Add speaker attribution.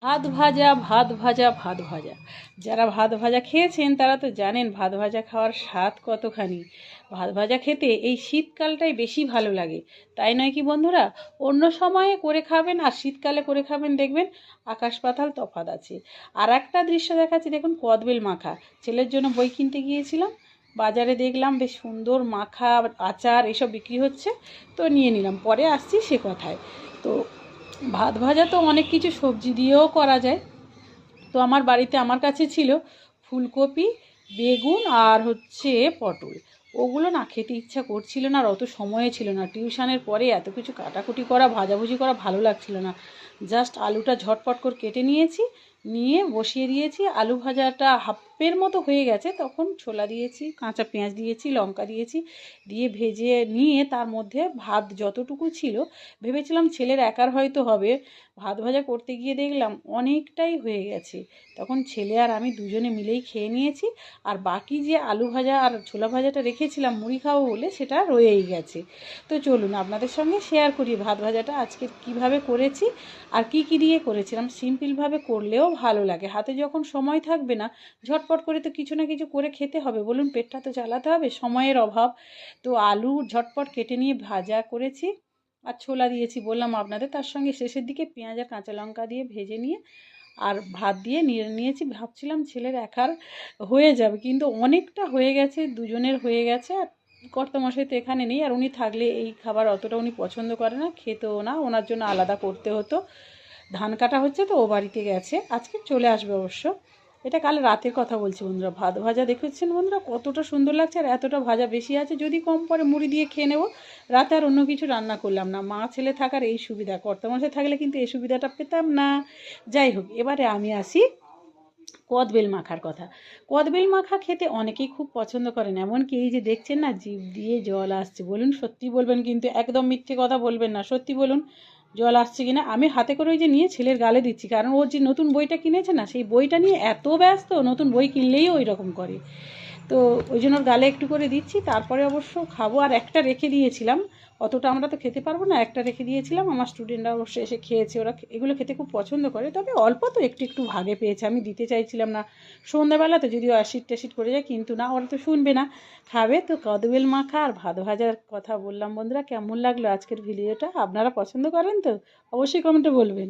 Speaker 1: ভাত ভাজা ভাত ভাজা ভাত ভাজা। যারা ভাত ভাজা খেয়েছেন তারা তো জানেন ভাত ভাজা খাওয়ার স্বাদ কতখানি। ভাত ভাজা খেতে এই শীতকালটাই বেশি ভালো লাগে, তাই নয় কি বন্ধুরা? অন্য সময়ে করে খাবেন আর শীতকালে করে খাবেন, দেখবেন আকাশ পাতাল তফাৎ আছে। আর একটা দৃশ্য দেখাচ্ছি, দেখুন কদবেল মাখা। ছেলের জন্য বই কিনতে গিয়েছিলাম, বাজারে দেখলাম বেশ সুন্দর মাখা আচার এসব বিক্রি হচ্ছে, তো নিয়ে নিলাম। পরে আসছি সে কথায়। তো ভাত ভাজা তো অনেক কিছু সবজি দিয়েও করা যায়। তো আমার বাড়িতে আমার কাছে ছিল ফুলকপি, বেগুন আর হচ্ছে পটল। ওগুলো না খেতে ইচ্ছা করছিল না, আর অত সময় ছিল না। টিউশনের পরে এত কিছু কাটাকুটি করা, ভাজাভুজি করা ভালো লাগছিল না। জাস্ট আলুটা ঝটপট করে কেটে নিয়েছি, নিয়ে বসিয়ে দিয়েছি। আলু ভাজাটা হাফের মতো হয়ে গেছে, তখন ছোলা দিয়েছি, কাঁচা পেঁয়াজ দিয়েছি, লঙ্কা দিয়েছি, দিয়ে ভেজে নিয়ে তার মধ্যে ভাত যতটুকু ছিল, ভেবেছিলাম ছেলের একার হয়তো হবে। ভাত ভাজা করতে গিয়ে দেখলাম অনেকটাই হয়ে গেছে। তখন ছেলে আর আমি দুজনে মিলেই খেয়ে নিয়েছি। আর বাকি যে আলু ভাজা আর ছোলা ভাজাটা রেখেছিলাম মুড়ি খাবো বলে, সেটা রয়েই গেছে। তো চলুন আপনাদের সঙ্গে শেয়ার করি ভাত ভাজাটা আজকে কিভাবে করেছি আর কি কি দিয়ে করেছিলাম। সিম্পলভাবে করলেও ভালো লাগে, হাতে যখন সময় থাকবে না, ঝটপট করে তো কিছু না কিছু করে খেতে হবে, বলুন, পেটটা তো চালাতে হবে, সময়ের অভাব। তো আলু ঝটপট কেটে নিয়ে ভাজা করেছি, আর ছোলা দিয়েছি বললাম আপনাদের। তার সঙ্গে শেষের দিকে পেঁয়াজ আর কাঁচা লঙ্কা দিয়ে ভেজে নিয়ে আর ভাত দিয়ে নিয়ে নিয়েছি। ভাবছিলাম ছেলের একার হয়ে যাবে, কিন্তু অনেকটা হয়ে গেছে, দুজনের হয়ে গেছে। আর কর্তামশাই তো এখানে নেই, আর উনি থাকলে এই খাবার অতটা উনি পছন্দ করে না, খেতেও না, ওনার জন্য আলাদা করতে হতো। ধান কাটা হচ্ছে তো ও বাড়িতে গেছে, আজকে চলে আসবে অবশ্য। এটা কাল রাতের কথা বলছি বন্ধুরা। ভাত ভাজা দেখেছেন বন্ধুরা কতটা সুন্দর লাগছে, আর এতটা ভাজা বেশি আছে, যদি কম পরে মুড়ি দিয়ে খেয়ে নেবো। রাতে আর অন্য কিছু রান্না করলাম না। মা ছেলে থাকার এই সুবিধা, কর্তামশাই থাকলে কিন্তু এই সুবিধাটা পেতাম না। যাই হোক, এবারে আমি আসি কদবেল মাখার কথা। কদবেল মাখা খেতে অনেকেই খুব পছন্দ করেন, এমনকি এই যে দেখছেন না, জিভ দিয়ে জল আসছে। বলুন সত্যি বলবেন কিন্তু, একদম মিথ্যে কথা বলবেন না, সত্যি বলুন জল আসছে কিনা। আমি হাতে করে ওই যে নিয়ে ছেলের গালে দিচ্ছি, কারণ ওর যে নতুন বইটা কিনেছে না, সেই বইটা নিয়ে এত ব্যস্ত, নতুন বই কিনলেই ওই রকম করে। তো ওই জন্য ওর গালে একটু করে দিচ্ছি, তারপরে অবশ্য খাবো। আর একটা রেখে দিয়েছিলাম, অতটা আমরা তো খেতে পারবো না, একটা রেখে দিয়েছিলাম। আমার স্টুডেন্টরা অবশ্য এসে খেয়েছে, ওরা এগুলো খেতে খুব পছন্দ করে, তবে অল্প তো একটু একটু ভাগে পেয়েছে। আমি দিতে চাইছিলাম না সন্ধ্যাবেলা তো, যদিও অ্যাসিড ট্যাসিড করে যায়, কিন্তু না, ওরা তো শুনবে না, খাবে। তো কদবেল মাখা আর ভাত ভাজার কথা বললাম বন্ধুরা। কেমন লাগলো আজকের ভিডিওটা? আপনারা পছন্দ করেন তো? অবশ্যই কমেন্টে বলবেন।